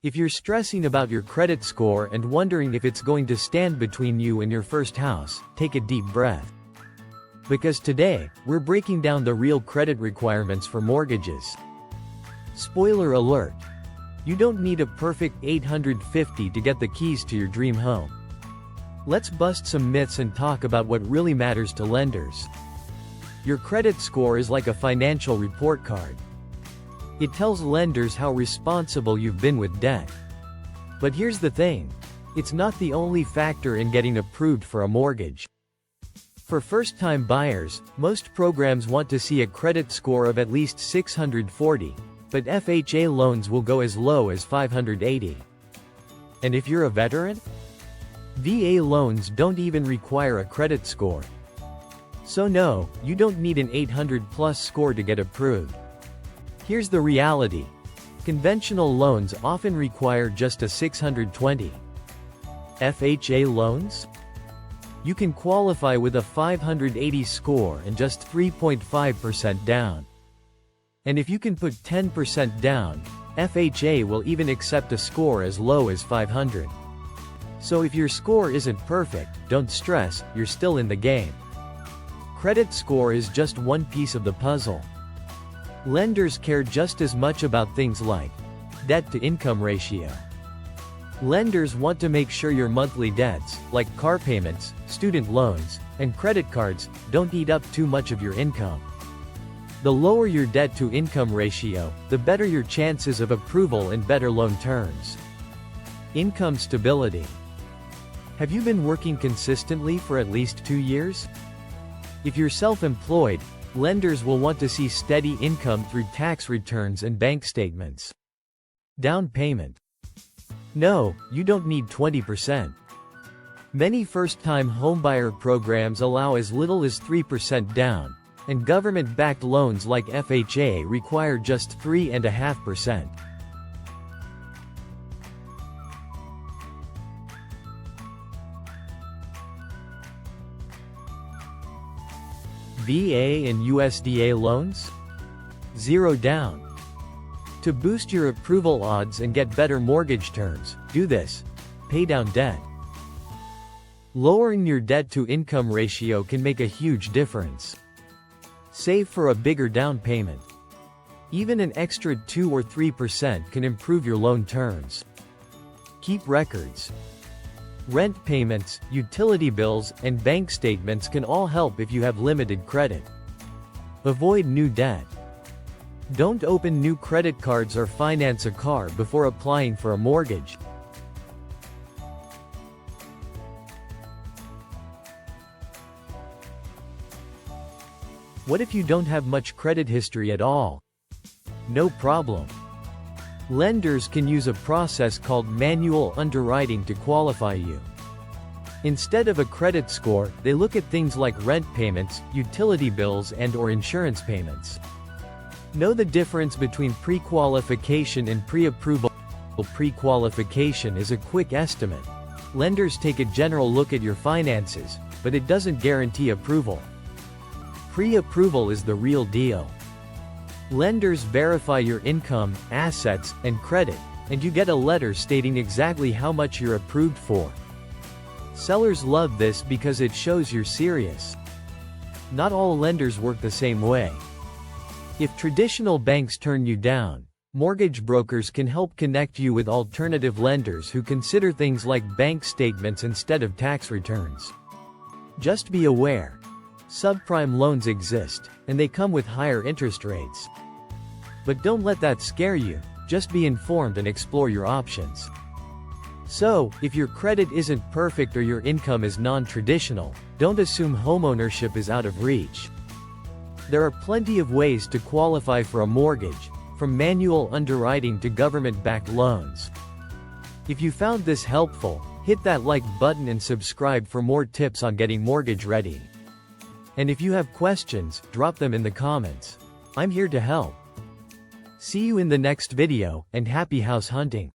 If you're stressing about your credit score and wondering if it's going to stand between you and your first house, take a deep breath. Because today, we're breaking down the real credit requirements for mortgages. Spoiler alert. You don't need a perfect 850 to get the keys to your dream home. Let's bust some myths and talk about what really matters to lenders. Your credit score is like a financial report card. It tells lenders how responsible you've been with debt. But here's the thing. It's not the only factor in getting approved for a mortgage. For first-time buyers, most programs want to see a credit score of at least 640, but FHA loans will go as low as 580. And if you're a veteran? VA loans don't even require a credit score. So no, you don't need an 800+ score to get approved. Here's the reality. Conventional loans often require just a 620. FHA loans? You can qualify with a 580 score and just 3.5% down. And if you can put 10% down, FHA will even accept a score as low as 500. So if your score isn't perfect, don't stress, you're still in the game. Credit score is just one piece of the puzzle. Lenders care just as much about things like debt-to-income ratio. Lenders want to make sure your monthly debts, like car payments, student loans, and credit cards, don't eat up too much of your income. The lower your debt-to-income ratio, the better your chances of approval and better loan terms. Income stability. Have you been working consistently for at least 2 years? If you're self-employed, lenders will want to see steady income through tax returns and bank statements. Down payment. No, you don't need 20%. Many first-time homebuyer programs allow as little as 3% down, and government-backed loans like FHA require just 3.5%. VA and USDA loans? 0 down. To boost your approval odds and get better mortgage terms, do this. Pay down debt. Lowering your debt-to-income ratio can make a huge difference. Save for a bigger down payment. Even an extra 2 or 3% can improve your loan terms. Keep records. Rent payments, utility bills, and bank statements can all help if you have limited credit. Avoid new debt. Don't open new credit cards or finance a car before applying for a mortgage. What if you don't have much credit history at all? No problem. Lenders can use a process called manual underwriting to qualify you. Instead of a credit score, they look at things like rent payments, utility bills, and/or insurance payments. Know the difference between pre-qualification and pre-approval. Pre-qualification is a quick estimate. Lenders take a general look at your finances, but it doesn't guarantee approval. Pre-approval is the real deal. Lenders verify your income, assets, and credit, and you get a letter stating exactly how much you're approved for. Sellers love this because it shows you're serious. Not all lenders work the same way. If traditional banks turn you down, mortgage brokers can help connect you with alternative lenders who consider things like bank statements instead of tax returns. Just be aware. Subprime loans exist, and they come with higher interest rates. But don't let that scare you, just be informed and explore your options. So, if your credit isn't perfect or your income is non-traditional, don't assume homeownership is out of reach. There are plenty of ways to qualify for a mortgage, from manual underwriting to government-backed loans. If you found this helpful, hit that like button and subscribe for more tips on getting mortgage ready. And if you have questions, drop them in the comments. I'm here to help. See you in the next video, and happy house hunting.